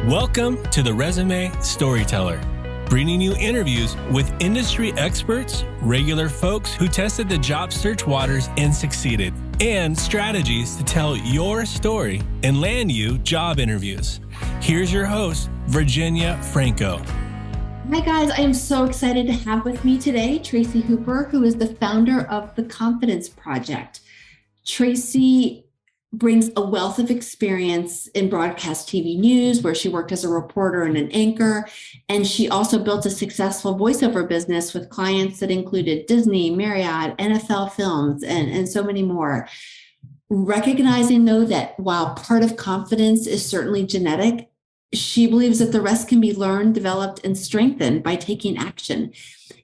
Welcome to the Resume Storyteller, bringing you interviews with industry experts, regular folks who tested the job search waters and succeeded, and strategies to tell your story and land you job interviews. Here's your host, Virginia Franco. Hi guys, I am so excited to have with me today Tracy Hooper, who is the founder of The Confidence Project. Tracy brings a wealth of experience in broadcast TV news, where she worked as a reporter and an anchor. And she also built a successful voiceover business with clients that included Disney, Marriott, NFL Films, and so many more. Recognizing, though, that while part of confidence is certainly genetic, she believes that the rest can be learned, developed, and strengthened by taking action.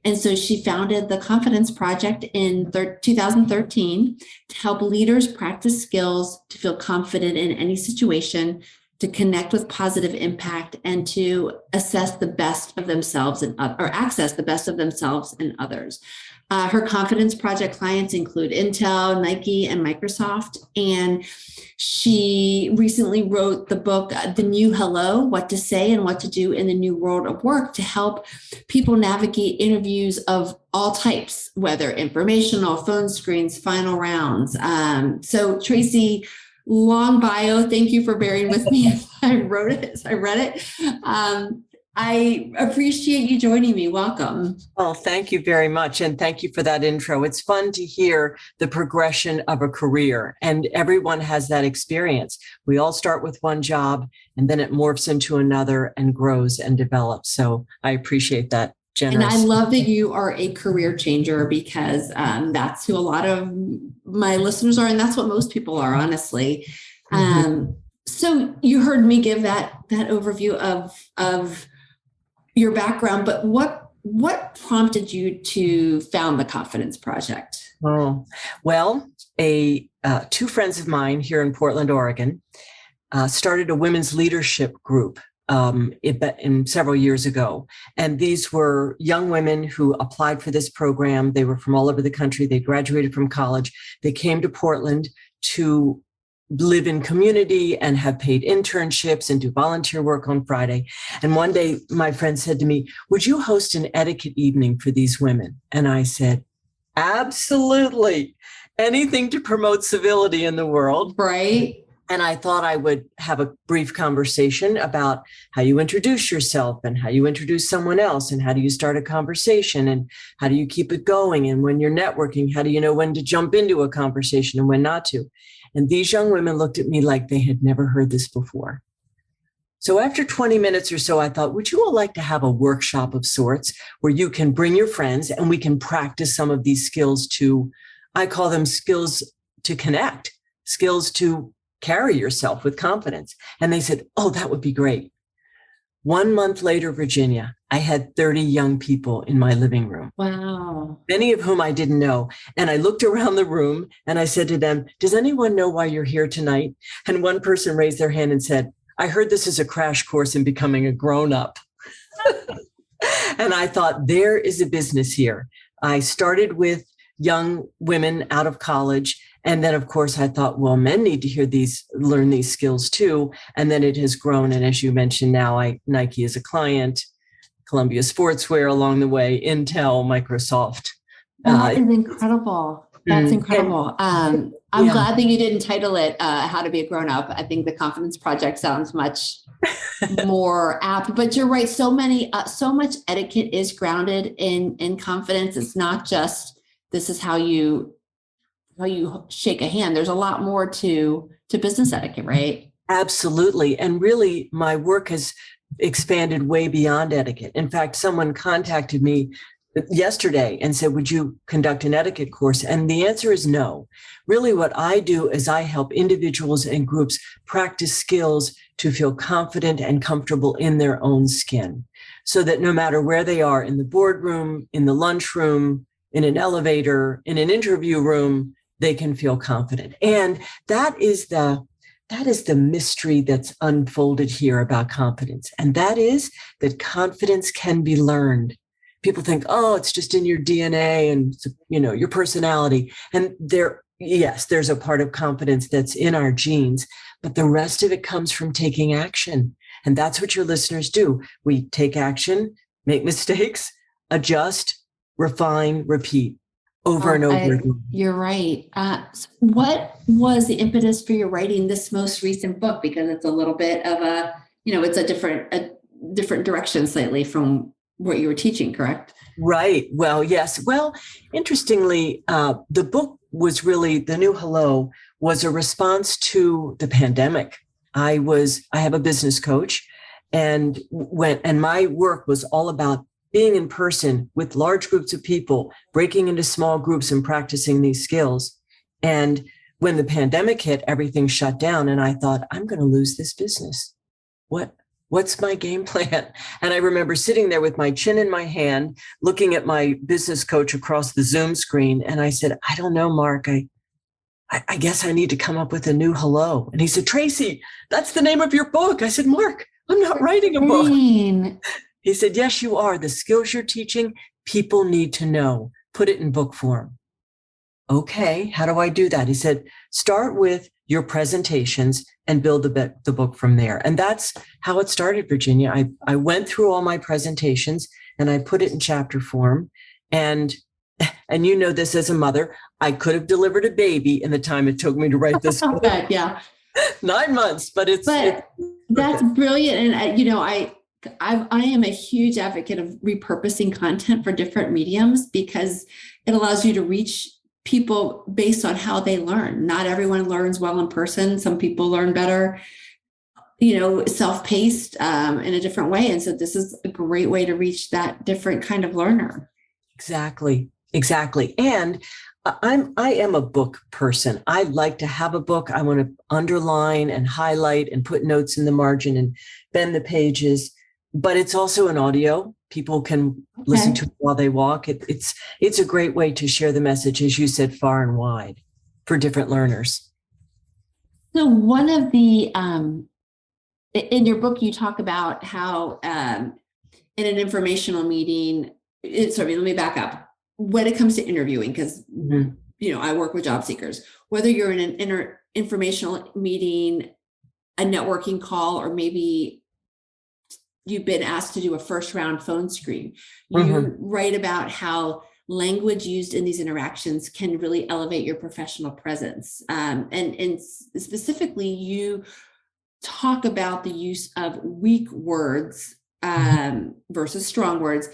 And so she founded the Confidence Project in 2013 to help leaders practice skills to feel confident in any situation, to connect with positive impact, and to assess the best of themselves or access the best of themselves and others. Her Confidence Project clients include Intel, Nike, and Microsoft. And she recently wrote the book, The New Hello, What to Say and What to Do in the New World of Work, to help people navigate interviews of all types, whether informational, phone screens, final rounds. So Tracy, long bio. Thank you for bearing with me as I wrote it, as I read it. I appreciate you joining me. Welcome. Well, thank you very much. And thank you for that intro. It's fun to hear the progression of a career, and everyone has that experience. We all start with one job and then it morphs into another and grows and develops. So I appreciate that. Generous. And I love that you are a career changer, because that's who a lot of my listeners are. And that's what most people are, honestly. So you heard me give that overview of your background, but what prompted you to found the Confidence Project? Oh, well, two friends of mine here in Portland, Oregon, started a women's leadership group in several years ago. And these were young women who applied for this program. They were from all over the country. They graduated from college. They came to Portland to live in community and have paid internships and do volunteer work on Friday. And one day my friend said to me, "Would you host an etiquette evening for these women?" And I said, "Absolutely. Anything to promote civility in the world." Right. And I thought I would have a brief conversation about how you introduce yourself and how you introduce someone else, and how do you start a conversation and how do you keep it going? And when you're networking, how do you know when to jump into a conversation and when not to? And these young women looked at me like they had never heard this before. So after 20 minutes or so, I thought, would you all like to have a workshop of sorts where you can bring your friends and we can practice some of these skills I call them skills to connect, skills to carry yourself with confidence. And they said, "Oh, that would be great." 1 month later, Virginia, I had 30 young people in my living room. Wow. Many of whom I didn't know. And I looked around the room and I said to them, "Does anyone know why you're here tonight?" And one person raised their hand and said, "I heard this is a crash course in becoming a grown-up." And I thought, there is a business here. I started with young women out of college. And then, of course, I thought, well, men need to learn these skills too. And then it has grown. And as you mentioned, now Nike is a client, Columbia Sportswear along the way, Intel, Microsoft. That is incredible. That's incredible. I'm glad that you didn't title it How to Be a Grown-Up. I think the Confidence Project sounds much more apt. But you're right. So much etiquette is grounded in confidence. It's not just this is how you shake a hand. There's a lot more to business etiquette, right? Absolutely. And really, my work has expanded way beyond etiquette. In fact, someone contacted me yesterday and said, "Would you conduct an etiquette course?" And the answer is no. Really, what I do is I help individuals and groups practice skills to feel confident and comfortable in their own skin, so that no matter where they are, in the boardroom, in the lunchroom, in an elevator, in an interview room, they can feel confident. And that is the mystery that's unfolded here about confidence. And that is that confidence can be learned. People think, oh, it's just in your DNA and, your personality. And there's a part of confidence that's in our genes, but the rest of it comes from taking action. And that's what your listeners do. We take action, make mistakes, adjust, refine, repeat over and over again. You're right. So what was the impetus for your writing this most recent book? Because it's a little bit of it's a different direction slightly from what you were teaching, correct? Right. Well, yes. Well, interestingly, the book was really, The New Hello was a response to the pandemic. I have a business coach, and my work was all about being in person with large groups of people, breaking into small groups and practicing these skills. And when the pandemic hit, everything shut down. And I thought, I'm going to lose this business. What's my game plan? And I remember sitting there with my chin in my hand, looking at my business coach across the Zoom screen. And I said, I don't know, Mark, I guess I need to come up with a new hello. And he said, Tracy, that's the name of your book. I said, Mark, I'm not writing a book. He said, yes, you are. The skills you're teaching, people need to know. Put it in book form. Okay, how do I do that? He said, start with your presentations and build the book from there. And that's how it started, Virginia. I went through all my presentations and I put it in chapter form. And you know this as a mother, I could have delivered a baby in the time it took me to write this book. Yeah. 9 months, but that's brilliant. And I am a huge advocate of repurposing content for different mediums because it allows you to reach people based on how they learn. Not everyone learns well in person. Some people learn better, self-paced in a different way. And so this is a great way to reach that different kind of learner. Exactly. And I am a book person. I like to have a book. I want to underline and highlight and put notes in the margin and bend the pages. But it's also an audio. People can listen to it while they walk. It's a great way to share the message, as you said, far and wide for different learners. So one of the, in your book, you talk about how in an informational meeting, let me back up. When it comes to interviewing, because, I work with job seekers, whether you're in an informational meeting, a networking call, or maybe you've been asked to do a first round phone screen. You write about how language used in these interactions can really elevate your professional presence. And specifically, you talk about the use of weak words versus strong words.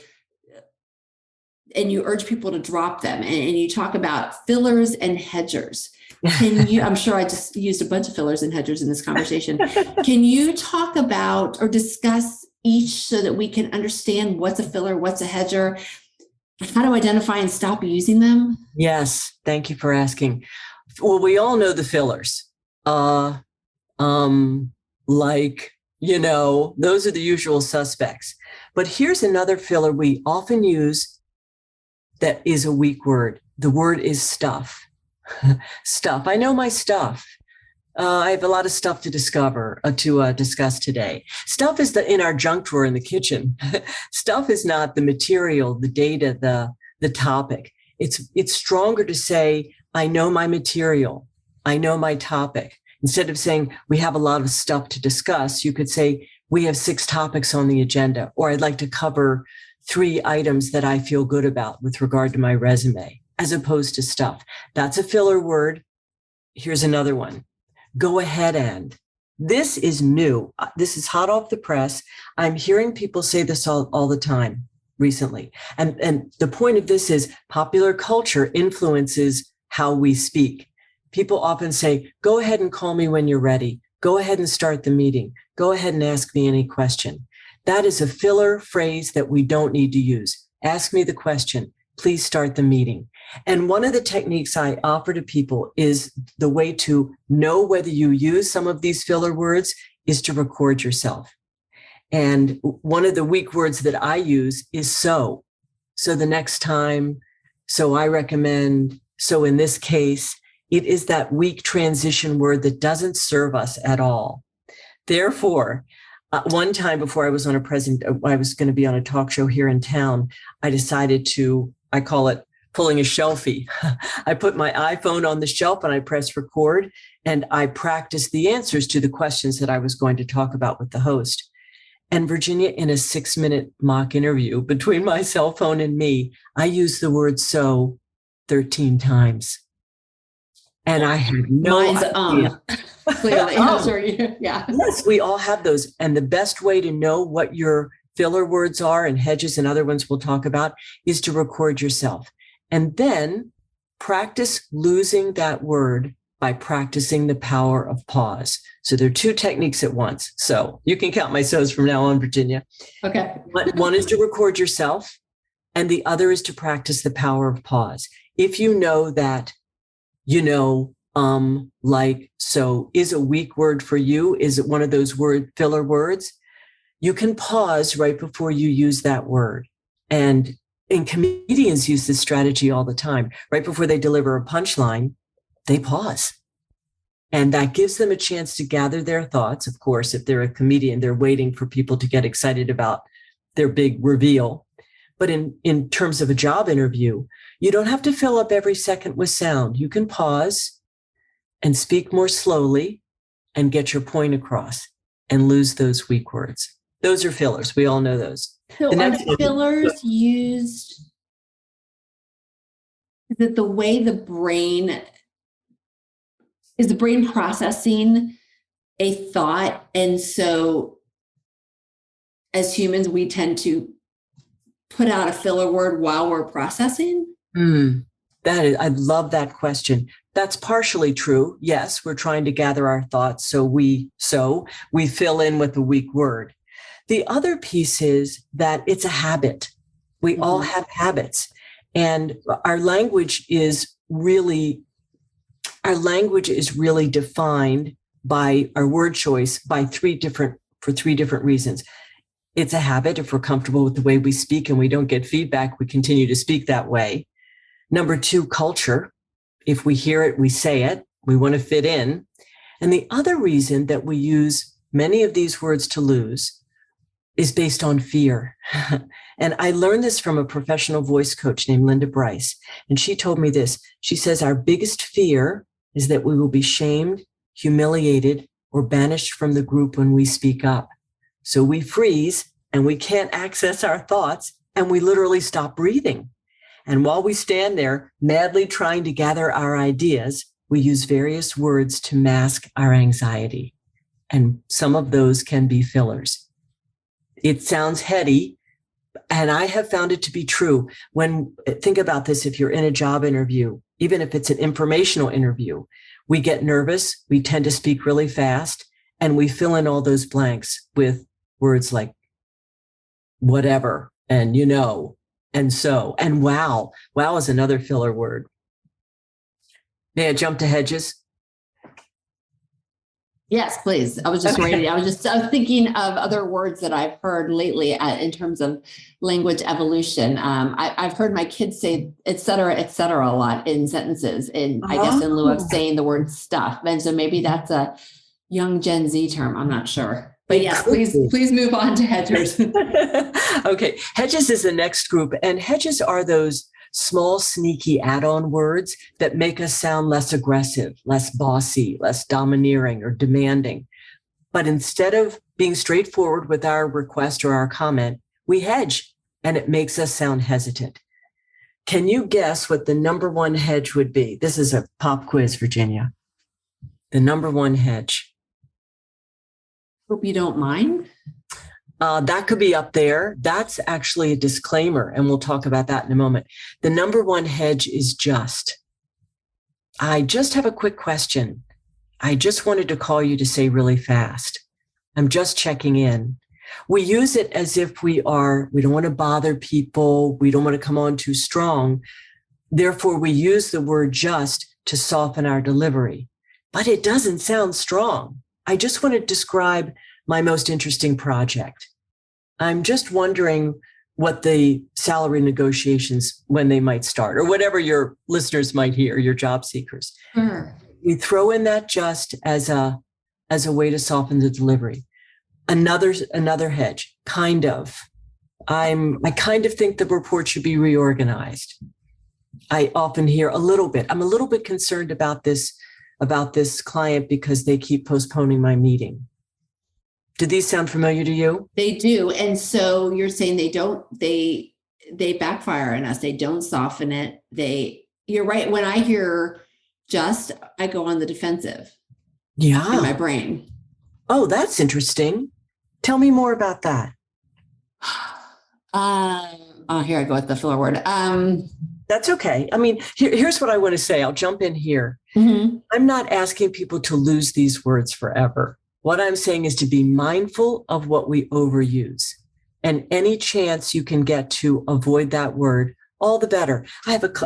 And you urge people to drop them. And you talk about fillers and hedgers. I'm sure I just used a bunch of fillers and hedgers in this conversation. Can you talk about or discuss each so that we can understand what's a filler, what's a hedger, how to identify and stop using them? Yes. Thank you for asking. Well, we all know the fillers. Those are the usual suspects. But here's another filler we often use that is a weak word. The word is stuff. Stuff. I know my stuff. I have a lot of stuff to discuss today. Stuff is in our junk drawer in the kitchen. Stuff is not the material, the data, the topic. It's stronger to say, I know my material. I know my topic. Instead of saying we have a lot of stuff to discuss, you could say we have 6 topics on the agenda, or I'd like to cover 3 items that I feel good about with regard to my resume, as opposed to stuff. That's a filler word. Here's another one. Go ahead and. This is new. This is hot off the press. I'm hearing people say this all the time recently. And the point of this is popular culture influences how we speak. People often say, go ahead and call me when you're ready. Go ahead and start the meeting. Go ahead and ask me any question. That is a filler phrase that we don't need to use. Ask me the question. Please start the meeting. And one of the techniques I offer to people is the way to know whether you use some of these filler words is to record yourself. And one of the weak words that I use is so. So the next time, so I recommend, so in this case, it is that weak transition word that doesn't serve us at all. Therefore, one time before I was on I was going to be on a talk show here in town, I decided I call it pulling a shelfie. I put my iPhone on the shelf and I press record, and I practiced the answers to the questions that I was going to talk about with the host. And Virginia, in a 6-minute mock interview between my cell phone and me, I used the word so 13 times. And I had no idea. Clearly. Yeah. Yes, we all have those. And the best way to know what your filler words are, and Hedges and other ones we'll talk about, is to record yourself. And then practice losing that word by practicing the power of pause. So there are two techniques at once. So you can count my so's from now on, Virginia. Okay. One is to record yourself, and the other is to practice the power of pause. If you know that, like, so is a weak word for you, is it one of those filler words? You can pause right before you use that word. And comedians use this strategy all the time. Right before they deliver a punchline, they pause. And that gives them a chance to gather their thoughts. Of course, if they're a comedian, they're waiting for people to get excited about their big reveal. But in terms of a job interview, you don't have to fill up every second with sound. You can pause and speak more slowly and get your point across and lose those weak words. Those are fillers. We all know those. So are fillers used, is it the way the brain processing a thought? And so as humans, we tend to put out a filler word while we're processing? I love that question. That's partially true. Yes, we're trying to gather our thoughts. So we fill in with a weak word. The other piece is that it's a habit. We all have habits, and our language is really defined by our word choice for three different reasons. It's a habit. If we're comfortable with the way we speak and we don't get feedback, we continue to speak that way. Number 2, culture. If we hear it, we say it. We want to fit in. And the other reason that we use many of these words to lose is based on fear. And I learned this from a professional voice coach named Linda Bryce. And she told me this. She says, our biggest fear is that we will be shamed, humiliated, or banished from the group when we speak up. So we freeze and we can't access our thoughts, and we literally stop breathing. And while we stand there madly trying to gather our ideas, we use various words to mask our anxiety. And some of those can be fillers. It sounds heady, and I have found it to be true. Think about this, if you're in a job interview, even if it's an informational interview, we get nervous, we tend to speak really fast, and we fill in all those blanks with words like whatever, and and so, and wow. Wow is another filler word. May I jump to Hedges? Yes, please. I was just ready. I was thinking of other words that I've heard lately in terms of language evolution. I've heard my kids say et cetera, a lot in sentences, and I guess in lieu of saying the word stuff. And so maybe that's a young Gen Z term. I'm not sure. But yes, please move on to Hedges. Okay. Hedges is the next group. And hedges are those small, sneaky add-on words that make us sound less aggressive, less bossy, less domineering or demanding. But instead of being straightforward with our request or our comment, we hedge, and it makes us sound hesitant. Can you guess what the number one hedge would be? This is a pop quiz, Virginia. The number one hedge. Hope you don't mind. That could be up there. That's actually a disclaimer, and we'll talk about that in a moment. The number one hedge is just. I just have a quick question. I just wanted to call you to say really fast. I'm just checking in. We use it as if we don't want to bother people. We don't want to come on too strong. Therefore, we use the word just to soften our delivery. But it doesn't sound strong. I just want to describe my most interesting project. I'm just wondering what the salary negotiations, when they might start, or whatever your listeners might hear, your job seekers. Sure. We throw in that just as a way to soften the delivery. Another hedge, kind of. I kind of think the report should be reorganized. I often hear a little bit. I'm a little bit concerned about this client because they keep postponing my meeting. Do these sound familiar to you? They do. And so you're saying they backfire on us. They don't soften it. You're right. When I hear just, I go on the defensive. Yeah. In my brain. Oh, that's interesting. Tell me more about that. Here I go with the filler word. That's okay. I mean, here's what I want to say. I'll jump in here. Mm-hmm. I'm not asking people to lose these words forever. What I'm saying is to be mindful of what we overuse. And any chance you can get to avoid that word, all the better.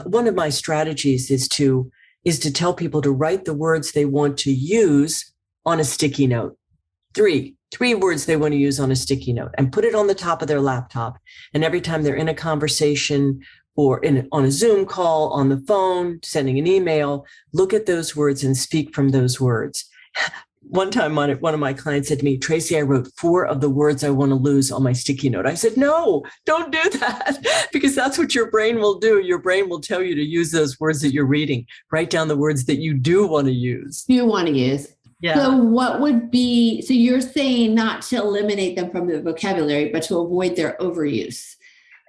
One of my strategies is to tell people to write the words they want to use on a sticky note. Three words they want to use on a sticky note, and put it on the top of their laptop. And every time they're in a conversation or on a Zoom call, on the phone, sending an email, look at those words and speak from those words. One time, one of my clients said to me, Tracy, I wrote 4 of the words I want to lose on my sticky note. I said, no, don't do that, because that's what your brain will do. Your brain will tell you to use those words that you're reading. Write down the words that you do want to use. Yeah. So you're saying not to eliminate them from the vocabulary, but to avoid their overuse.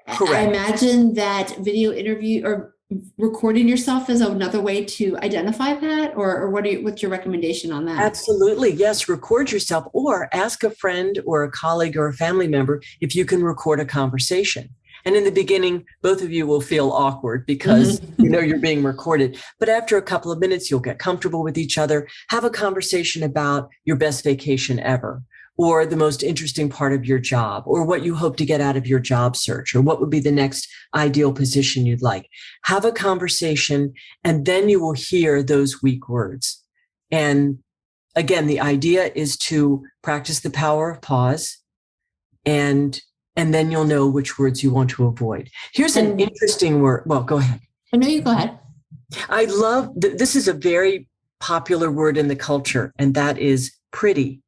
Correct. I imagine that video interview or recording yourself is another way to identify that, or what's your recommendation on that? Absolutely. Yes. Record yourself, or ask a friend or a colleague or a family member if you can record a conversation. And in the beginning, both of you will feel awkward because you know you're being recorded. But after a couple of minutes, you'll get comfortable with each other. Have a conversation about your best vacation ever, or the most interesting part of your job, or what you hope to get out of your job search, or what would be the next ideal position you'd like. Have a conversation, and then you will hear those weak words. And again, the idea is to practice the power of pause, and then you'll know which words you want to avoid. Here's an interesting word. Well, go ahead. I know you go ahead. I love, this is a very popular word in the culture, and that is pretty.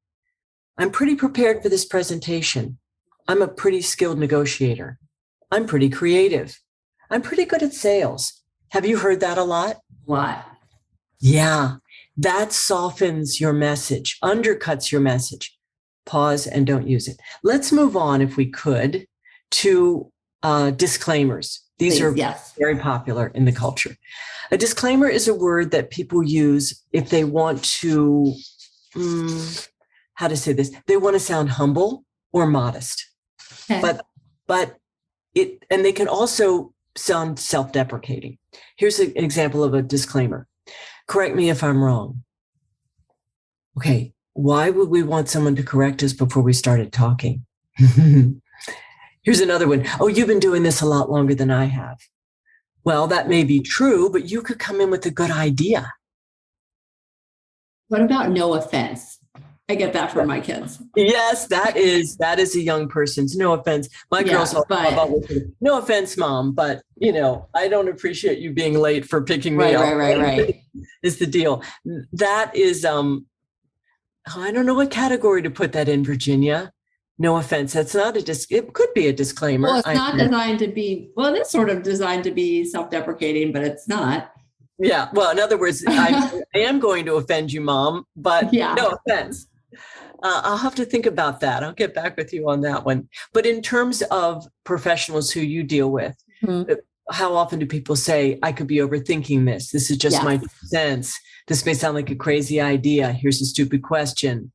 I'm pretty prepared for this presentation. I'm a pretty skilled negotiator. I'm pretty creative. I'm pretty good at sales. Have you heard that a lot? What? Yeah, that softens your message, undercuts your message. Pause and don't use it. Let's move on, if we could, to disclaimers. These are very popular in the culture. A disclaimer is a word that people use if they want to, how to say this? They want to sound humble or modest. Okay. But they can also sound self-deprecating. Here's an example of a disclaimer. Correct me if I'm wrong. Okay. Why would we want someone to correct us before we started talking? Here's another one. Oh, you've been doing this a lot longer than I have. Well, that may be true, but you could come in with a good idea. What about no offense? I get that from my kids. Yes, that is a young person's no offense. My girls all about no offense, Mom, but I don't appreciate you being late for picking me up. Right. Is the deal. That is I don't know what category to put that in, Virginia. No offense. That's not it could be a disclaimer. Well, it's not designed to be, it's sort of designed to be self-deprecating, but it's not. Yeah. Well, in other words, I am going to offend you, Mom, but no offense. I'll have to think about that. I'll get back with you on that one. But in terms of professionals who you deal with, how often do people say, I could be overthinking this? This is just my sense. This may sound like a crazy idea. Here's a stupid question.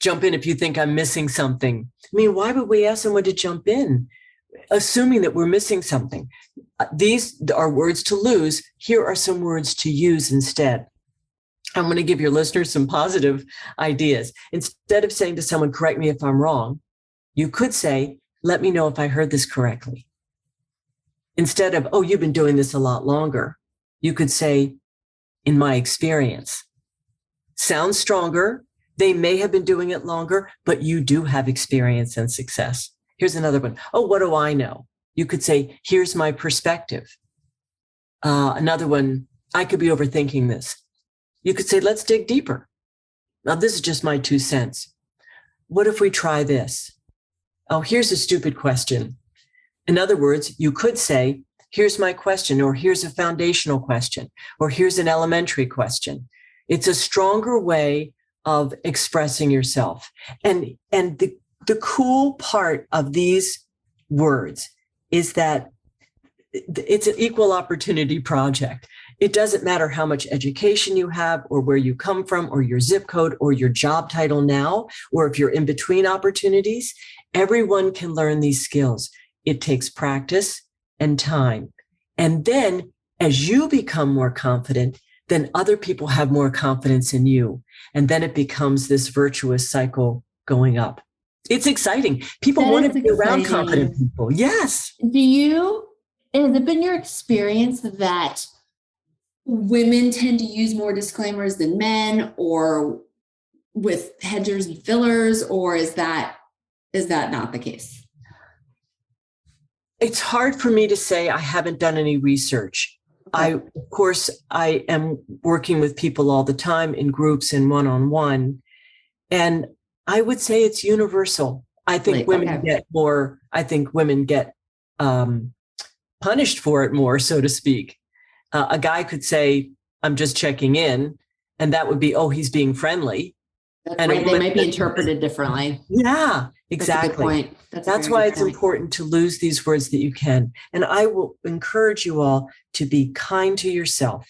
Jump in if you think I'm missing something. I mean, why would we ask someone to jump in, assuming that we're missing something? These are words to lose. Here are some words to use instead. I'm going to give your listeners some positive ideas. Instead of saying to someone, correct me if I'm wrong, you could say, let me know if I heard this correctly. Instead of, oh, you've been doing this a lot longer, you could say, in my experience. Sounds stronger. They may have been doing it longer, but you do have experience and success. Here's another one. Oh, what do I know? You could say, here's my perspective. Another one, I could be overthinking this. You could say, let's dig deeper. Now, this is just my 2 cents. What if we try this? Oh, here's a stupid question. In other words, you could say, here's my question, or here's a foundational question, or here's an elementary question. It's a stronger way of expressing yourself. And the cool part of these words is that it's an equal opportunity project. It doesn't matter how much education you have or where you come from or your zip code or your job title now, or if you're in between opportunities, everyone can learn these skills. It takes practice and time. And then as you become more confident, then other people have more confidence in you. And then it becomes this virtuous cycle going up. It's exciting. People want to be around confident people. Yes. Has it been your experience that women tend to use more disclaimers than men, or with hedgers and fillers, or is that not the case? It's hard for me to say. I haven't done any research. Okay. Of course, I am working with people all the time in groups and one-on-one. And I would say it's universal. I think women get more, punished for it more, so to speak. A guy could say, I'm just checking in. And that would be, oh, he's being friendly. That's and right. They might be interpreted differently. Yeah, exactly. That's a good point. That's why it's important to lose these words that you can. And I will encourage you all to be kind to yourself.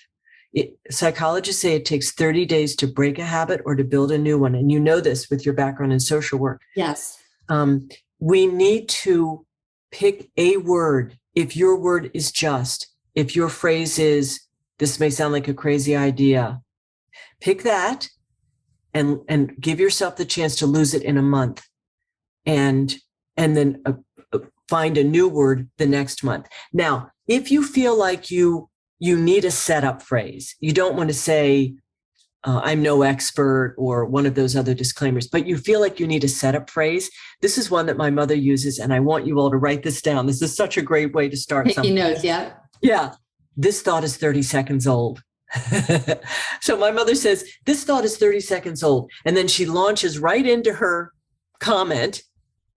Psychologists say it takes 30 days to break a habit or to build a new one. And you know this with your background in social work. Yes. We need to pick a word. If your word is just, if your phrase is, this may sound like a crazy idea, pick that and give yourself the chance to lose it in a month. And then find a new word the next month. Now, if you feel like you need a setup phrase, you don't want to say, I'm no expert or one of those other disclaimers, but you feel like you need a setup phrase. This is one that my mother uses, and I want you all to write this down. This is such a great way to start something. Taking notes, yeah. Yeah. This thought is 30 seconds old. So my mother says, this thought is 30 seconds old. And then she launches right into her comment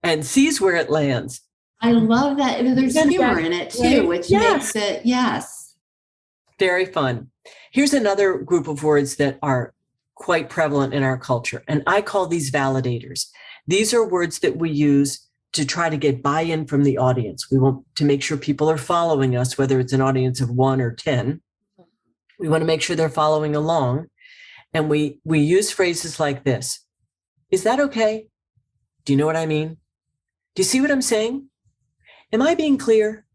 and sees where it lands. I love that. There's humor in it too, which makes it, yes. Very fun. Here's another group of words that are quite prevalent in our culture, and I call these validators. These are words that we use to try to get buy-in from the audience. We want to make sure people are following us, whether it's an audience of 1 or 10. We want to make sure they're following along. And we use phrases like this. Is that okay? Do you know what I mean? Do you see what I'm saying? Am I being clear?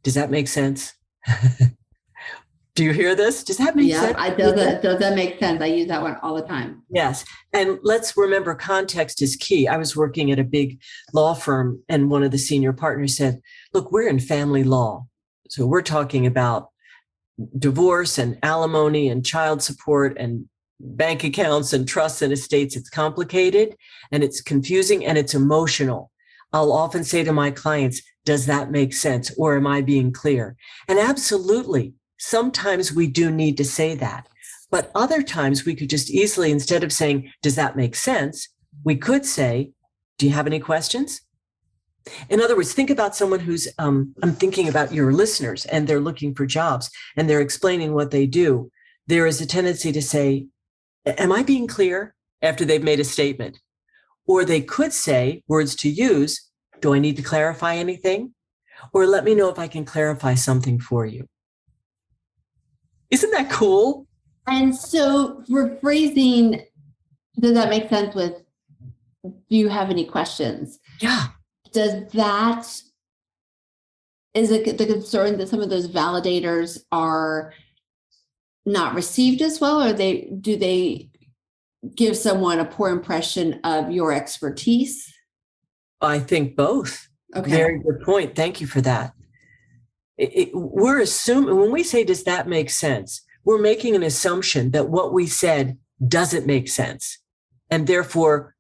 Does that make sense? Do you hear this? Does that make sense? Does that make sense? I use that one all the time. Yes. And let's remember, context is key. I was working at a big law firm, and one of the senior partners said, look, we're in family law. So we're talking about divorce and alimony and child support and bank accounts and trusts and estates. It's complicated and it's confusing and it's emotional. I'll often say to my clients, does that make sense? Or am I being clear? And absolutely. Sometimes we do need to say that, but other times we could just easily, instead of saying, does that make sense? We could say, do you have any questions? In other words, think about someone who's, I'm thinking about your listeners and they're looking for jobs and they're explaining what they do. There is a tendency to say, am I being clear? After they've made a statement. Or they could say words to use, do I need to clarify anything? Or let me know if I can clarify something for you. Isn't that cool? And so we're phrasing, does that make sense with, do you have any questions? Yeah. Is it the concern that some of those validators are not received as well? Or do they give someone a poor impression of your expertise? I think both. Okay. Very good point. Thank you for that. We're assuming, when we say, does that make sense? We're making an assumption that what we said doesn't make sense. And therefore,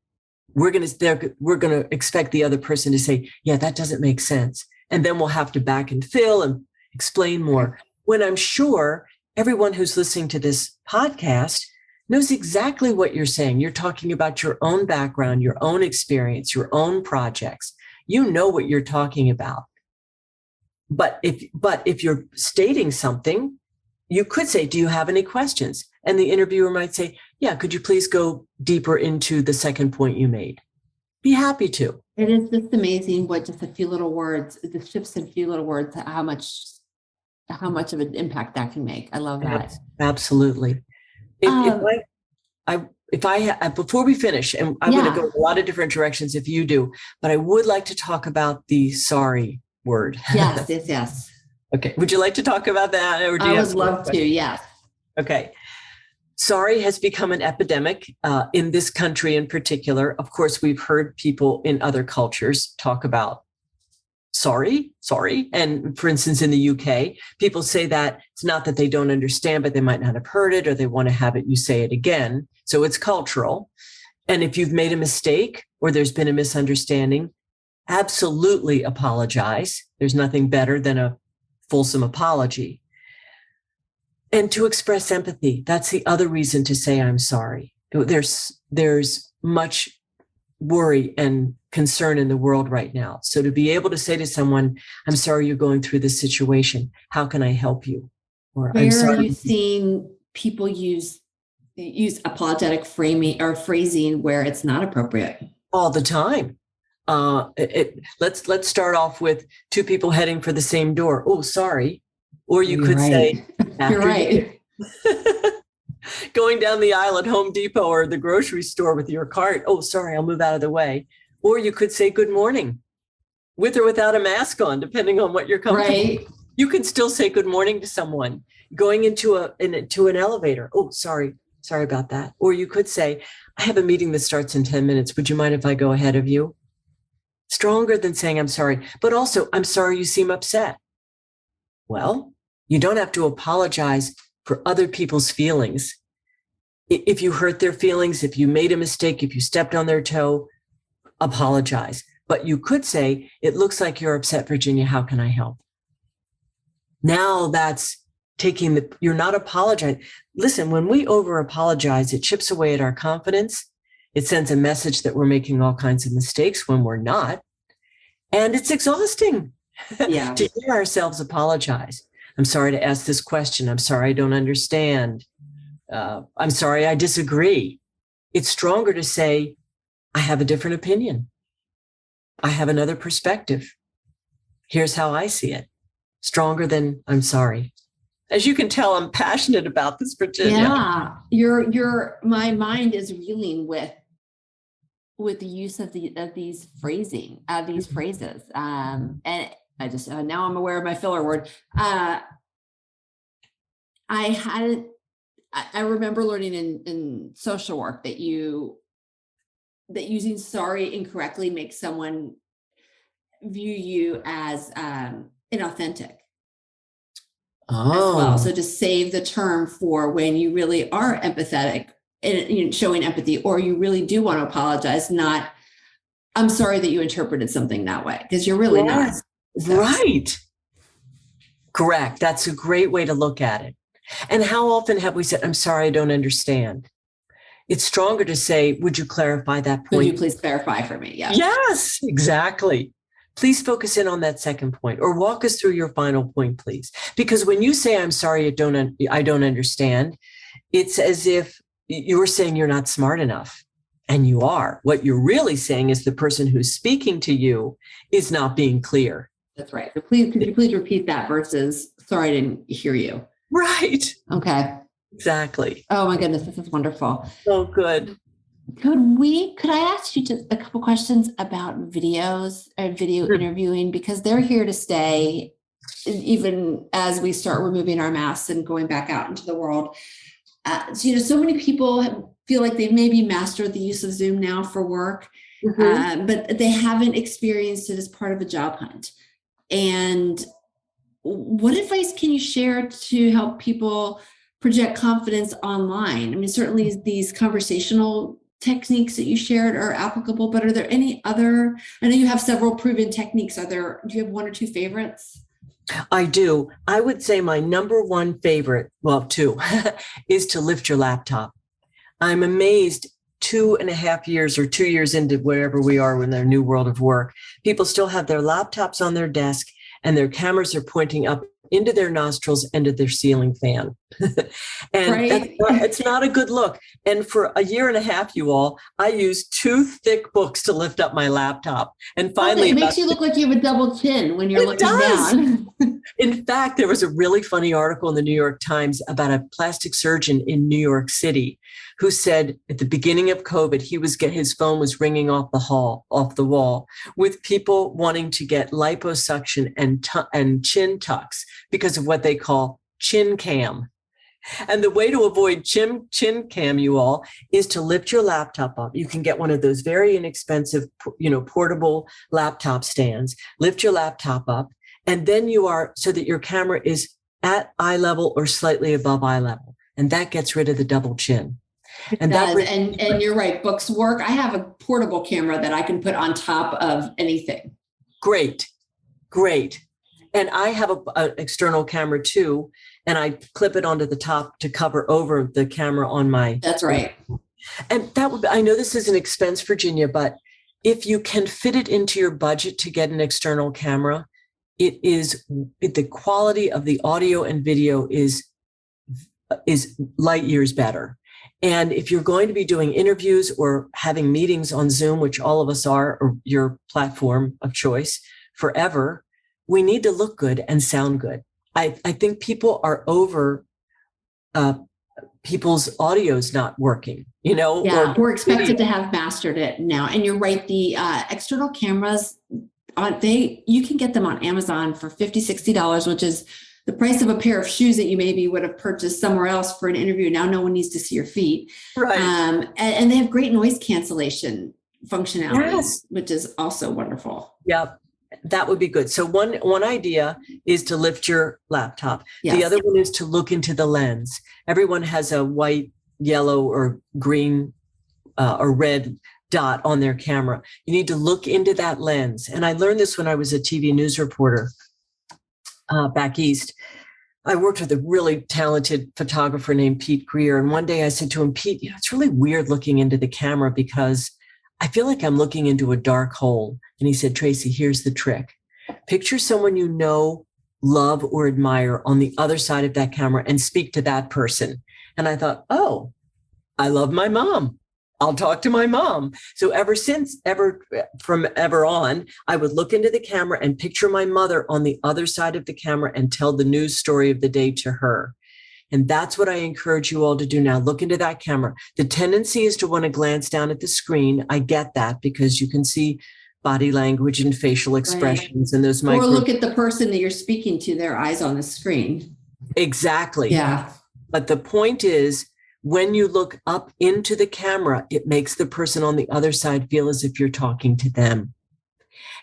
we're going to expect the other person to say, yeah, that doesn't make sense. And then we'll have to back and fill and explain more. When I'm sure everyone who's listening to this podcast knows exactly what you're saying. You're talking about your own background, your own experience, your own projects. You know what you're talking about. But if you're stating something, you could say, do you have any questions? And the interviewer might say, yeah, could you please go deeper into the second point you made? Be happy to. It is just amazing what just a few little words, the shifts in a few little words, how much of an impact that can make. I love that. Absolutely. If I before we finish, and I'm going to go a lot of different directions if you do, but I would like to talk about the sorry word. Yes. Okay. Would you like to talk about that? Or do you I would love to. Yes. Okay. Sorry has become an epidemic in this country in particular. Of course, we've heard people in other cultures talk about sorry. And for instance, in the UK, people say that it's not that they don't understand, but they might not have heard it, or they want to have it, you say it again. So it's cultural. And if you've made a mistake or there's been a misunderstanding, absolutely apologize. There's nothing better than a fulsome apology. And to express empathy, that's the other reason to say I'm sorry. There's much worry and concern in the world right now. So to be able to say to someone, I'm sorry you're going through this situation. How can I help you? Or where I'm sorry. Are you seeing people use apologetic framing or phrasing where it's not appropriate? All the time. Let's start off with two people heading for the same door. Oh, sorry. Or you could say, you're right. Going down the aisle at Home Depot or the grocery store with your cart. Oh, sorry, I'll move out of the way. Or you could say good morning with or without a mask on, depending on what you're comfortable with. Right. You can still say good morning to someone. Going into an elevator. Oh, sorry about that. Or you could say, I have a meeting that starts in 10 minutes. Would you mind if I go ahead of you? Stronger than saying I'm sorry, but also I'm sorry you seem upset. Well, you don't have to apologize for other people's feelings. If you hurt their feelings, if you made a mistake, if you stepped on their toe, apologize. But you could say, it looks like you're upset, Virginia. How can I help? Now that's you're not apologizing. Listen, when we over apologize, it chips away at our confidence. It sends a message that we're making all kinds of mistakes when we're not. And it's exhausting to hear ourselves apologize. I'm sorry to ask this question. I'm sorry I don't understand. I'm sorry I disagree. It's stronger to say, I have a different opinion. I have another perspective. Here's how I see it. Stronger than I'm sorry. As you can tell, I'm passionate about this, Virginia. Yeah, my mind is reeling with the use of these phrases. And I just now I'm aware of my filler word. I remember learning in social work that using sorry incorrectly makes someone view you as inauthentic. As well. So just save the term for when you really are empathetic and showing empathy, or you really do want to apologize, not I'm sorry that you interpreted something that way, because you're really not. So. Right. Correct. That's a great way to look at it. And how often have we said, I'm sorry, I don't understand? It's stronger to say, would you clarify that point? Would you please clarify for me? Yeah. Yes, exactly. Please focus in on that second point, or walk us through your final point, please. Because when you say, I'm sorry, I don't understand, it's as if you're saying you're not smart enough. And you are. What you're really saying is the person who's speaking to you is not being clear. That's right. So could you please repeat that versus, sorry, I didn't hear you. Right. Okay. Exactly. Oh my goodness, this is wonderful. Oh, good. Could I ask you just a couple questions about videos or video interviewing, because they're here to stay, even as we start removing our masks and going back out into the world. So many people feel like they've maybe mastered the use of Zoom now for work, but they haven't experienced it as part of a job hunt. And what advice can you share to help people project confidence online? I mean, certainly these conversational techniques that you shared are applicable, but are there any other? I know you have several proven techniques. Do you have one or two favorites? I do. I would say my number one favorite, well, two, is to lift your laptop. I'm amazed 2.5 years or 2 years into wherever we are in their new world of work, people still have their laptops on their desk and their cameras are pointing up into their nostrils, into their ceiling fan. And Right. it's not a good look. And for a year and a half, you all, I used 2 thick books to lift up my laptop. And finally, it makes you look like you have a double chin when you're looking down. In fact, there was a really funny article in the New York Times about a plastic surgeon in New York City who said at the beginning of COVID, his phone was ringing off the wall with people wanting to get liposuction and chin tucks because of what they call chin cam. And the way to avoid chin cam, you all, is to lift your laptop up. You can get one of those very inexpensive, portable laptop stands. Lift your laptop up, and then so that your camera is at eye level or slightly above eye level, and that gets rid of the double chin. And you're right, books work. I have a portable camera that I can put on top of anything. Great. And I have an external camera too, and I clip it onto the top to cover over the camera on my. That's right. And I know this is an expense, Virginia, but if you can fit it into your budget to get an external camera, the quality of the audio and video is light years better. And if you're going to be doing interviews or having meetings on Zoom, which all of us are, or your platform of choice forever, we need to look good and sound good. I think people are over people's audio's not working, Yeah, we're expected to have mastered it now. And you're right, the external cameras, you can get them on Amazon for $50, $60, which is the price of a pair of shoes that you maybe would have purchased somewhere else for an interview. Now no one needs to see your feet. Right. And they have great noise cancellation functionality, yes, which is also wonderful. Yep. That would be good. So one idea is to lift your laptop. Yes. The other one is to look into the lens. Everyone has a white, yellow, or green or red dot on their camera. You need to look into that lens. And I learned this when I was a TV news reporter back east. I worked with a really talented photographer named Pete Greer. And one day I said to him, Pete, it's really weird looking into the camera because I feel like I'm looking into a dark hole. And he said, Tracy, here's the trick. Picture someone you know, love, or admire on the other side of that camera and speak to that person. And I thought, oh, I love my mom. I'll talk to my mom. So from ever on, I would look into the camera and picture my mother on the other side of the camera and tell the news story of the day to her. And that's what I encourage you all to do now. Look into that camera. The tendency is to want to glance down at the screen. I get that because you can see body language and facial expressions, right, and those or look at the person that you're speaking to, their eyes on the screen. Exactly. Yeah. But the point is, when you look up into the camera, it makes the person on the other side feel as if you're talking to them.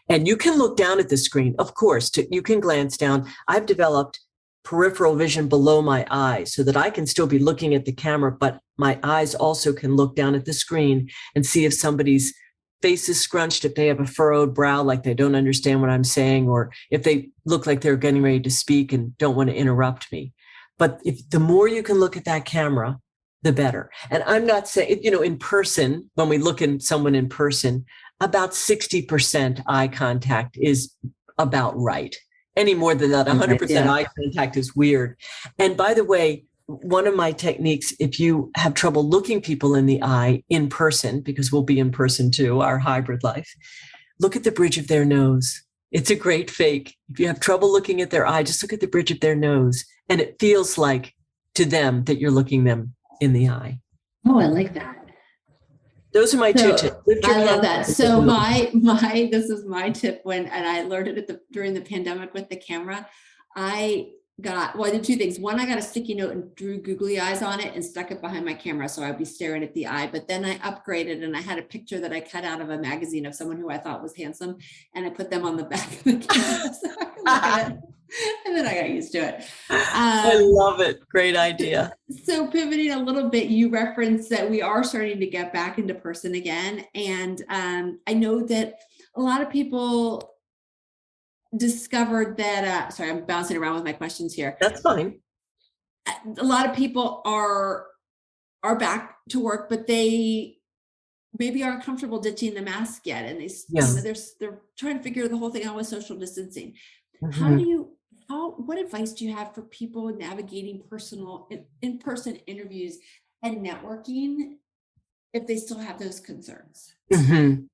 And you can look down at the screen, of course, you can glance down. I've developed peripheral vision below my eyes so that I can still be looking at the camera, but my eyes also can look down at the screen and see if somebody's face is scrunched, if they have a furrowed brow, like they don't understand what I'm saying, or if they look like they're getting ready to speak and don't want to interrupt me. But the more you can look at that camera, the better. And I'm not saying, in person, when we look at someone in person, about 60% eye contact is about right. Any more than that, 100% eye contact is weird. And by the way, one of my techniques, if you have trouble looking people in the eye in person, because we'll be in person too, our hybrid life, look at the bridge of their nose. It's a great fake. If you have trouble looking at their eye, just look at the bridge of their nose. And it feels like to them that you're looking them in the eye. Oh, I like that. Those are my 2 tips. I love that. So this is my tip and I learned it during the pandemic with the camera. I did 2 things. One, I got a sticky note and drew googly eyes on it and stuck it behind my camera. So I'd be staring at the eye, but then I upgraded and I had a picture that I cut out of a magazine of someone who I thought was handsome. And I put them on the back of the camera so I could look at it. And then I got used to it. I love it. Great idea. So pivoting a little bit, you referenced that we are starting to get back into person again. And I know that a lot of people discovered that, sorry, I'm bouncing around with my questions here. That's fine. A lot of people are back to work, but they maybe aren't comfortable ditching the mask yet. And they're trying to figure the whole thing out with social distancing. Mm-hmm. How do you what advice do you have for people navigating in-person interviews and networking if they still have those concerns? Mm-hmm.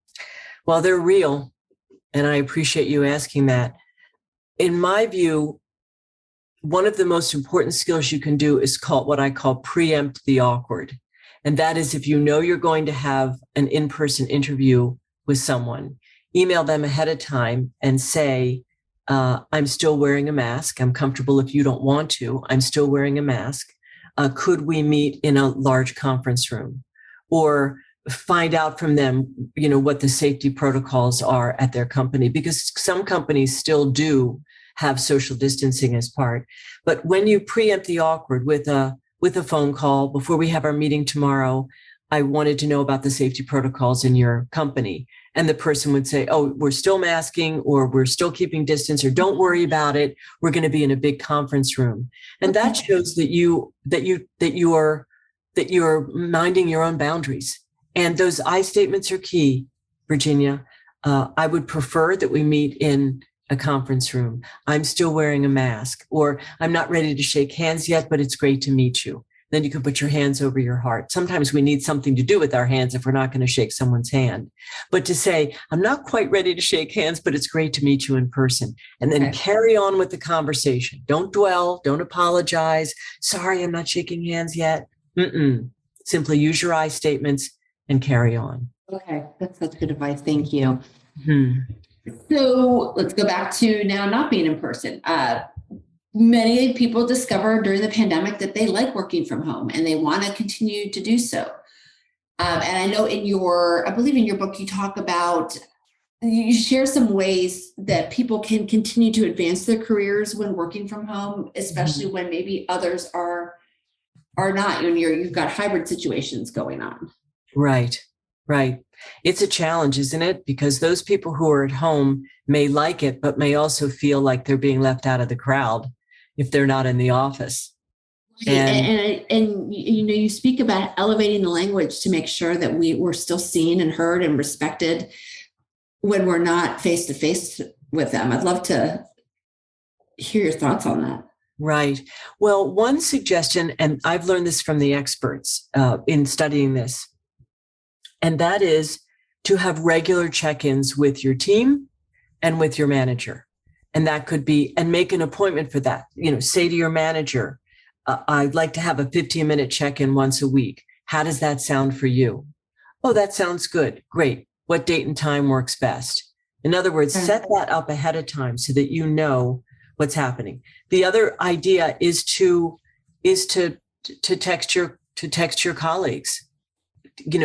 Well, they're real. And I appreciate you asking that. In my view, one of the most important skills you can do is what I call preempt the awkward. And that is, if you know you're going to have an in-person interview with someone, email them ahead of time and say, I'm still wearing a mask. I'm comfortable if you don't want to. I'm still wearing a mask. Could we meet in a large conference room? Or find out from them, what the safety protocols are at their company, because some companies still do have social distancing as part. But when you preempt the awkward with a phone call, before we have our meeting tomorrow, I wanted to know about the safety protocols in your company. And the person would say, oh, we're still masking, or we're still keeping distance, or don't worry about it. We're going to be in a big conference room. And that shows that you're minding your own boundaries. And those I statements are key, Virginia. I would prefer that we meet in a conference room. I'm still wearing a mask, or I'm not ready to shake hands yet, but it's great to meet you. Then you can put your hands over your heart. Sometimes we need something to do with our hands if we're not going to shake someone's hand. But to say, I'm not quite ready to shake hands, but it's great to meet you in person. And then carry on with the conversation. Don't dwell. Don't apologize. Sorry, I'm not shaking hands yet. Simply use your I statements and carry on. Okay, that's such good advice. Thank you. Mm-hmm. So let's go back to now not being in person. Many people discovered during the pandemic that they like working from home and they want to continue to do so. And I know I believe in your book, you talk about, you share some ways that people can continue to advance their careers when working from home, especially when maybe others are not, when you've got hybrid situations going on. Right. It's a challenge, isn't it? Because those people who are at home may like it, but may also feel like they're being left out of the crowd if they're not in the office. And you speak about elevating the language to make sure that we're still seen and heard and respected when we're not face to face with them. I'd love to hear your thoughts on that. Right. Well, one suggestion, and I've learned this from the experts in studying this, and that is to have regular check-ins with your team and with your manager. And that could be, and make an appointment for that. Say to your manager, I'd like to have a 15-minute check-in once a week. How does that sound for you? Oh, that sounds good. Great. What date and time works best? In other words, set that up ahead of time so that you know what's happening. The other idea is to text your colleagues.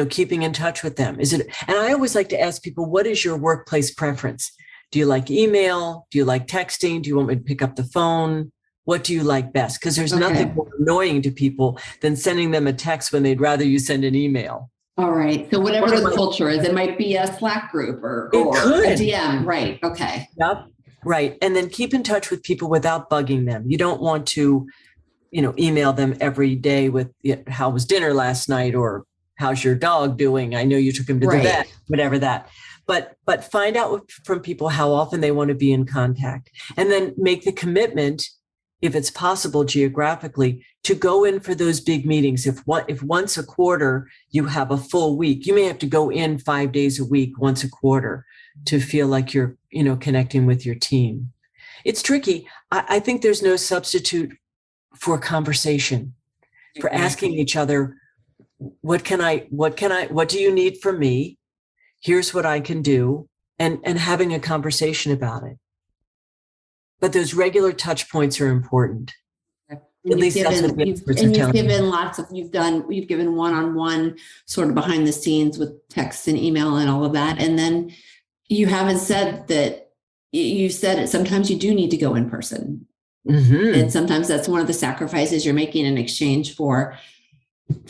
Keeping in touch with them. And I always like to ask people, what is your workplace preference? Do you like email? Do you like texting? Do you want me to pick up the phone? What do you like best? Because there's nothing more annoying to people than sending them a text when they'd rather you send an email. All right. So whatever the culture is, it might be a Slack group or a DM. Right. Okay. Yep. Right. And then keep in touch with people without bugging them. You don't want to, email them every day with how was dinner last night, or how's your dog doing? I know you took him to the vet, whatever that. But find out from people how often they want to be in contact, and then make the commitment, if it's possible geographically, to go in for those big meetings. If once a quarter you have a full week, you may have to go in 5 days a week, once a quarter, to feel like you're, connecting with your team. It's tricky. I think there's no substitute for conversation, for asking each other, what do you need from me? Here's what I can do, and having a conversation about it. But those regular touch points are important. At least that's what the experts are telling me. You've given one-on-one sort of behind the scenes with text and email and all of that. And then you haven't said that. You said it. Sometimes you do need to go in person. And sometimes that's one of the sacrifices you're making in exchange for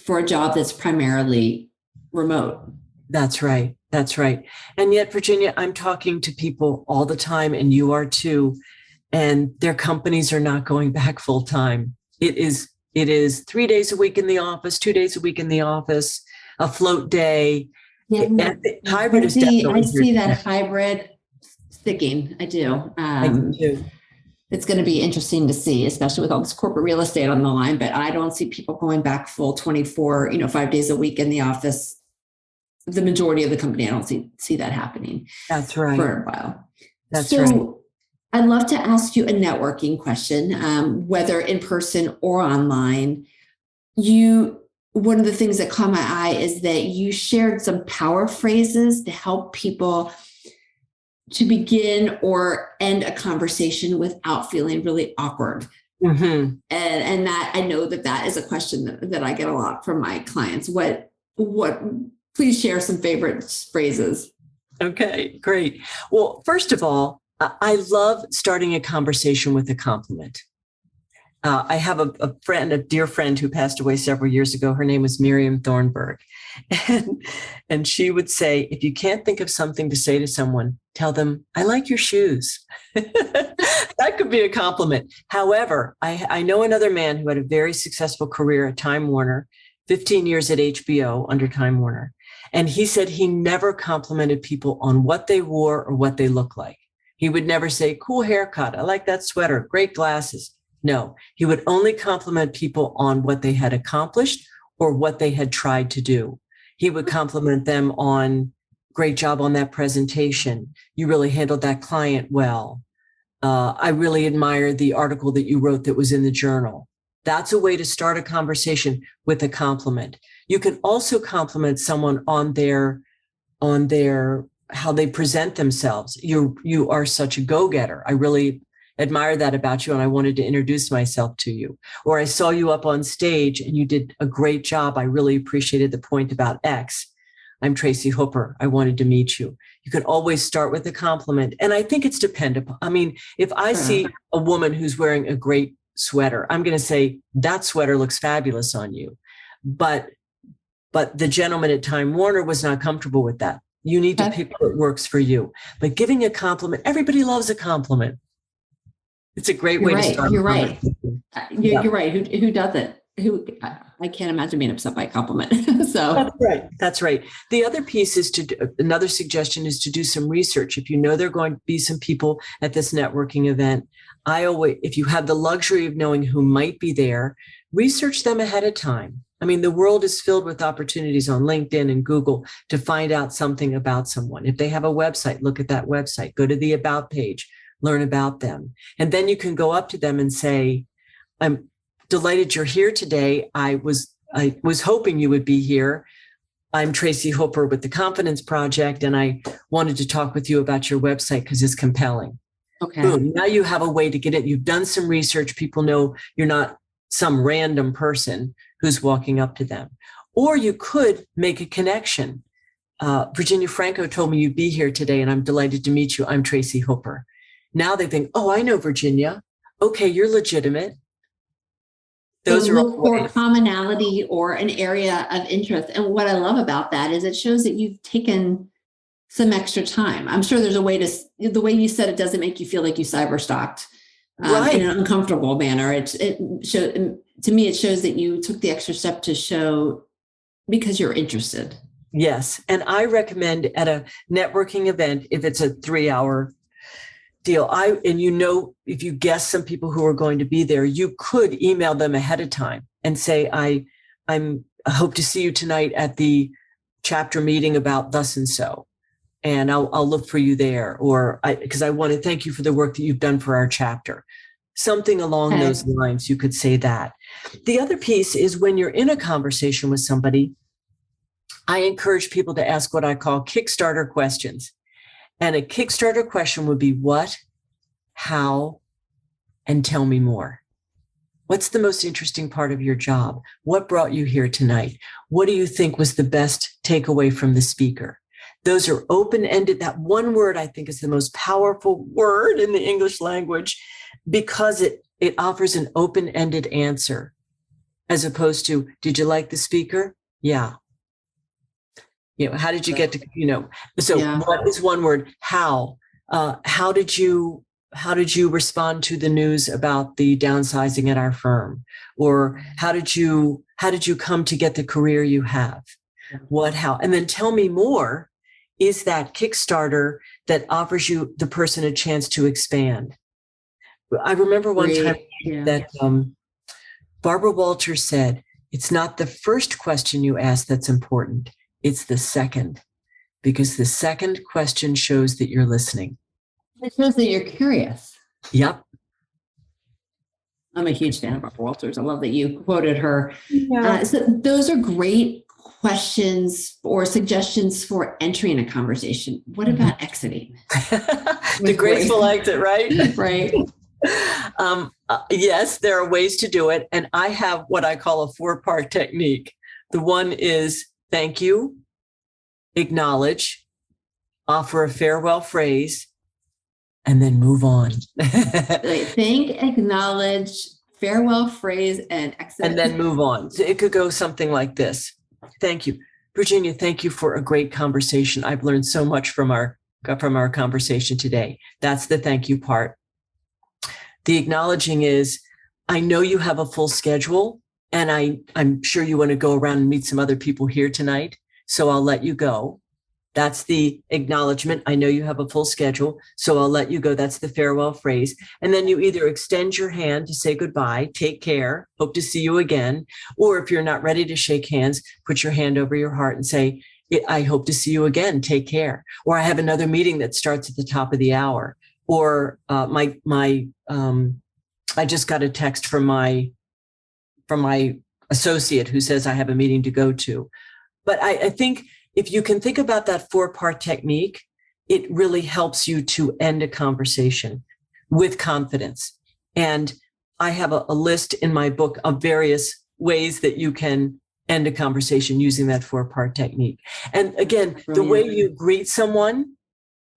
a job that's primarily remote. That's right. And yet, Virginia, I'm talking to people all the time, and you are too, and their companies are not going back full time. It is 3 days a week in the office, 2 days a week in the office, a float day. Hybrid is definitely. I see that hybrid sticking. I do. I do too. It's going to be interesting to see, especially with all this corporate real estate on the line. But I don't see people going back full 24, 5 days a week in the office. The majority of the company, I don't see that happening. That's right. For a while. That's so, right. I'd love to ask you a networking question, whether in person or online. One of the things that caught my eye is that you shared some power phrases to help people to begin or end a conversation without feeling really awkward. Mm-hmm. And that I know that is a question that I get a lot from my clients. What please share some favorite phrases. Okay, great. Well, first of all, I love starting a conversation with a compliment. I have a dear friend who passed away several years ago. Her name was Miriam Thornburg. And she would say, if you can't think of something to say to someone, tell them, I like your shoes. That could be a compliment. However, I know another man who had a very successful career at Time Warner, 15 years at HBO under Time Warner. And he said he never complimented people on what they wore or what they looked like. He would never say, cool haircut. I like that sweater. Great glasses. No, he would only compliment people on what they had accomplished or what they had tried to do. He would compliment them on great job on that presentation. You really handled that client well. I really admire the article that you wrote that was in the journal. That's a way to start a conversation with a compliment. You can also compliment someone on their how they present themselves. You are such a go-getter. I really admire that about you, and I wanted to introduce myself to you. Or I saw you up on stage and you did a great job. I really appreciated the point about X. I'm Tracy Hooper. I wanted to meet you. You can always start with a compliment. And I think it's dependent. I mean, if I see a woman who's wearing a great sweater, I'm going to say, that sweater looks fabulous on you. But the gentleman at Time Warner was not comfortable with that. You need to pick what works for you. But giving a compliment, everybody loves a compliment. It's a great way to start. You're right. You're right. Who doesn't? I can't imagine being upset by a compliment. So That's right. The other piece is another suggestion is to do some research. If you know there are going to be some people at this networking event, if you have the luxury of knowing who might be there, research them ahead of time. I mean, the world is filled with opportunities on LinkedIn and Google to find out something about someone. If they have a website, look at that website, go to the About page, learn about them. And then you can go up to them and say, I'm delighted you're here today. I was hoping you would be here. I'm Tracy Hooper with the Confidence Project, and I wanted to talk with you about your website because it's compelling. Okay. Boom. Now you have a way to get it. You've done some research. People know you're not some random person who's walking up to them. Or you could make a connection. Virginia Franco told me you'd be here today, and I'm delighted to meet you. I'm Tracy Hooper. Now they think, oh, I know Virginia. Okay, you're legitimate. Those are look for commonality or an area of interest. And what I love about that is it shows that you've taken some extra time. I'm sure there's a way the way you said it doesn't make you feel like you cyberstalked in an uncomfortable manner. To me, it shows that you took the extra step to show because you're interested. Yes. And I recommend at a networking event, if it's a 3-hour deal, if you guess some people who are going to be there, you could email them ahead of time and say, I hope to see you tonight at the chapter meeting about thus and so. And I'll look for you there, because I want to thank you for the work that you've done for our chapter. Something along those lines, you could say that. The other piece is when you're in a conversation with somebody, I encourage people to ask what I call Kickstarter questions. And a Kickstarter question would be what, how, and tell me more. What's the most interesting part of your job? What brought you here tonight? What do you think was the best takeaway from the speaker? Those are open-ended. That one word, I think, is the most powerful word in the English language because it offers an open-ended answer as opposed to, did you like the speaker? Yeah. How did you get to, What is one word? How? How did you respond to the news about the downsizing at our firm? Or how did you come to get the career you have? What, how? And then tell me more is that Kickstarter that offers the person a chance to expand. I remember one time Yeah. that Barbara Walters said, it's not the first question you ask that's important. It's the second, because the second question shows that you're listening. It shows that you're curious. Yep. I'm a huge fan of Barbara Walters. I love that you quoted her. Yeah. So those are great questions or suggestions for entering a conversation. What about exiting? The graceful exit, right? Right. Yes, there are ways to do it. And I have what I call a 4-part technique. The one is thank you, acknowledge, offer a farewell phrase, and then move on. Thank, acknowledge, farewell phrase, and exit. And then move on. So it could go something like this. Thank you. Virginia, thank you for a great conversation. I've learned so much from our conversation today. That's the thank you part. The acknowledging is, I know you have a full schedule, and I'm sure you want to go around and meet some other people here tonight, so I'll let you go. That's the acknowledgement. I know you have a full schedule, so I'll let you go. That's the farewell phrase. And then you either extend your hand to say goodbye, take care, hope to see you again. Or if you're not ready to shake hands, put your hand over your heart and say, I hope to see you again, take care. Or I have another meeting that starts at the top of the hour. Or I just got a text from my associate who says I have a meeting to go to. But I think if you can think about that 4-part technique, it really helps you to end a conversation with confidence. And I have a list in my book of various ways that you can end a conversation using that 4-part technique. And again, the way you greet someone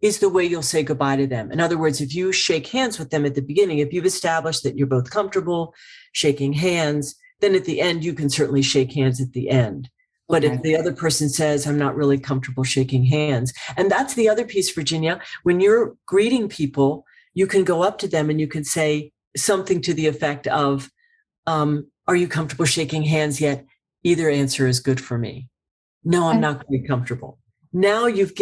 is the way you'll say goodbye to them. In other words, if you shake hands with them at the beginning, if you've established that you're both comfortable shaking hands, then at the end, you can certainly shake hands at the end. But if the other person says, I'm not really comfortable shaking hands, and that's the other piece, Virginia, when you're greeting people, you can go up to them and you can say something to the effect of, are you comfortable shaking hands yet? Either answer is good for me. No, I'm not very comfortable. Now you've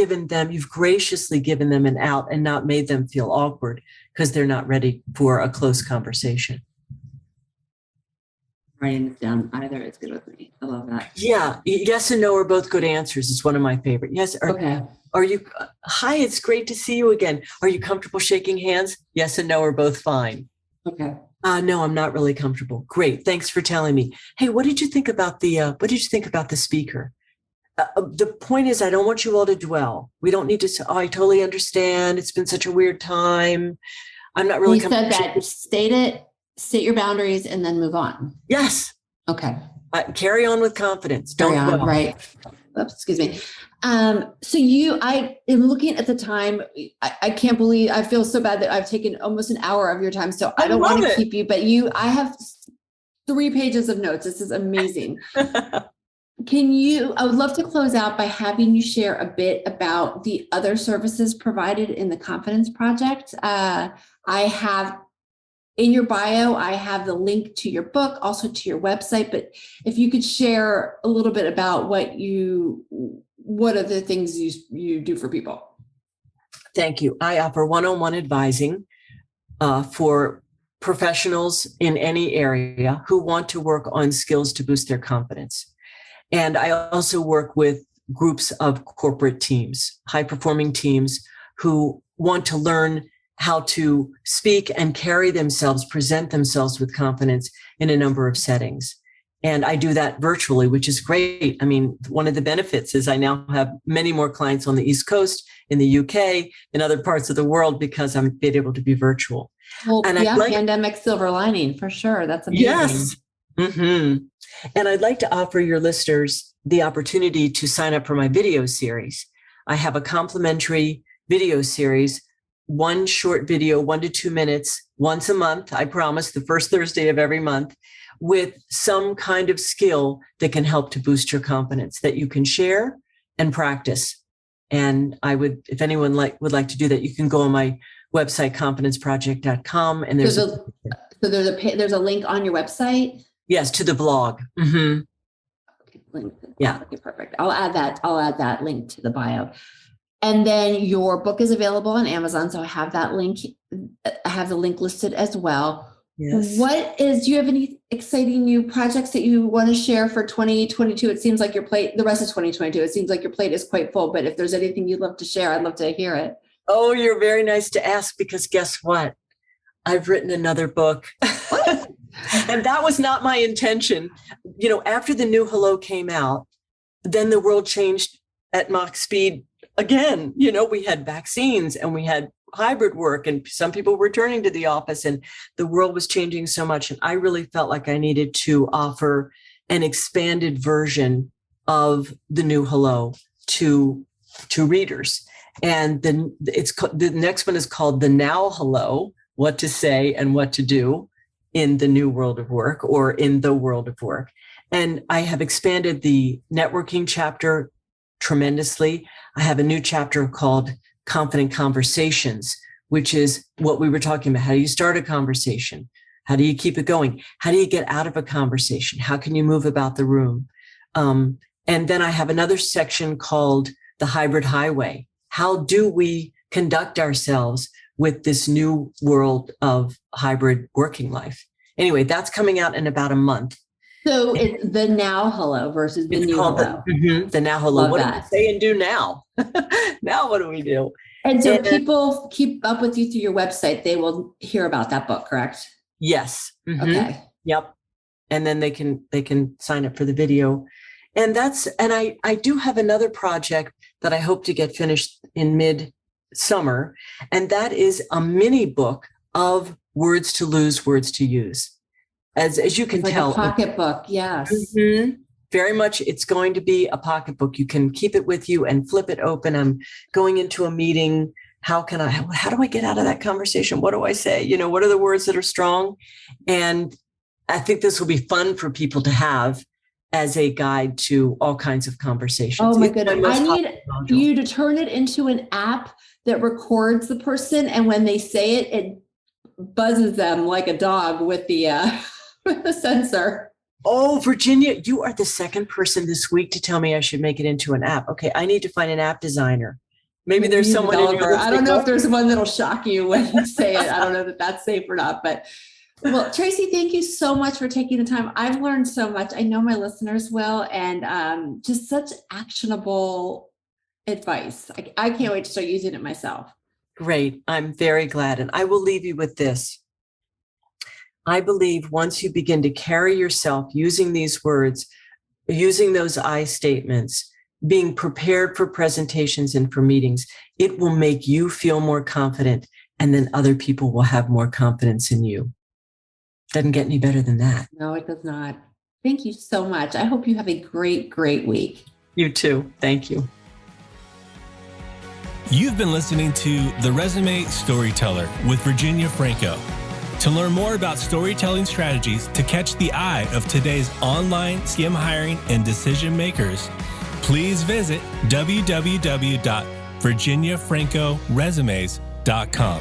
graciously given them an out and not made them feel awkward because they're not ready for a close conversation. Writing this down, either is good with me. I love that. Yeah. Yes and no are both good answers. It's one of my favorite. Yes. Are you, hi, it's great to see you again. Are you comfortable shaking hands? Yes and no are both fine. Okay. No, I'm not really comfortable. Great. Thanks for telling me. Hey, what did you think about the speaker? The point is, I don't want you all to dwell. We don't need to say, I totally understand. It's been such a weird time. I'm not really comfortable. You said that, state your boundaries and then move on. Yes. Okay. Carry on with confidence. Don't dwell. Right. Oops, excuse me. So I am looking at the time. I can't believe, I feel so bad that I've taken almost an hour of your time. So I don't want to keep you, but I have 3 pages of notes. This is amazing. I would love to close out by having you share a bit about the other services provided in the Confidence Project. I have in your bio, I have the link to your book, also to your website, but if you could share a little bit about what are the things you do for people? Thank you. I offer one-on-one advising for professionals in any area who want to work on skills to boost their confidence. And I also work with groups of corporate teams, high-performing teams who want to learn how to speak and carry themselves, present themselves with confidence in a number of settings. And I do that virtually, which is great. I mean, one of the benefits is I now have many more clients on the East Coast, in the UK, in other parts of the world, because I'm been able to be virtual. Well, and pandemic silver lining for sure. That's amazing. Yes. Mm-hmm. And I'd like to offer your listeners the opportunity to sign up for my video series. I have a complimentary video series, one short video, 1 to 2 minutes, once a month, I promise, the first Thursday of every month, with some kind of skill that can help to boost your confidence that you can share and practice. And I would, if anyone would like to do that, you can go on my website, confidenceproject.com. And there's there's a link on your website. Yes, to the blog. Mm-hmm. Okay, yeah. Okay, perfect. I'll add that link to the bio. And then your book is available on Amazon. So I have that link. I have the link listed as well. Yes. Do you have any exciting new projects that you want to share for 2022? It seems like the rest of 2022, it seems like your plate is quite full, but if there's anything you'd love to share, I'd love to hear it. Oh, you're very nice to ask, because guess what? I've written another book. And that was not my intention. After The New Hello came out, then the world changed at Mach speed again. We had vaccines and we had hybrid work, and some people were returning to the office, and the world was changing so much. And I really felt like I needed to offer an expanded version of The New Hello to readers. And the next one is called The Now Hello: What to Say and What to Do in the New World of Work, or in the World of Work. And I have expanded the networking chapter tremendously. I have a new chapter called Confident Conversations, which is what we were talking about. How do you start a conversation? How do you keep it going? How do you get out of a conversation? How can you move about the room? And then I have another section called The Hybrid Highway. How do we conduct ourselves with this new world of hybrid working life? Anyway, that's coming out in about a month. So it's The Now Hello versus The New Hello. The Now Hello. Love what that. do we say and do now? Now what do we do? And so people keep up with you through your website. They will hear about that book, correct? Yes. Mm-hmm. Okay. Yep. And then they can sign up for the video. And I do have another project that I hope to get finished in mid-summer. And that is a mini book of words to lose, words to use. As you can tell. A pocketbook, yes. Mm-hmm. Very much, it's going to be a pocketbook. You can keep it with you and flip it open. I'm going into a meeting. How do I get out of that conversation? What do I say? What are the words that are strong? And I think this will be fun for people to have as a guide to all kinds of conversations. Oh my goodness. I need you to turn it into an app that records the person. And when they say it, it buzzes them like a dog with the sensor. Oh, Virginia, you are the second person this week to tell me I should make it into an app. Okay, I need to find an app designer. Maybe there's someone in your I don't know if there's one that'll shock you when you say it. I don't know that that's safe or not. But well, Tracy, thank you so much for taking the time. I've learned so much. I know my listeners will, and just such actionable advice. I can't wait to start using it myself. Great. I'm very glad. And I will leave you with this. I believe once you begin to carry yourself using these words, using those I statements, being prepared for presentations and for meetings, it will make you feel more confident, and then other people will have more confidence in you. Doesn't get any better than that. No, it does not. Thank you so much. I hope you have a great, great week. You too. Thank you. You've been listening to The Resume Storyteller with Virginia Franco. To learn more about storytelling strategies to catch the eye of today's online skim hiring and decision makers, please visit www.virginiafrancoresumes.com.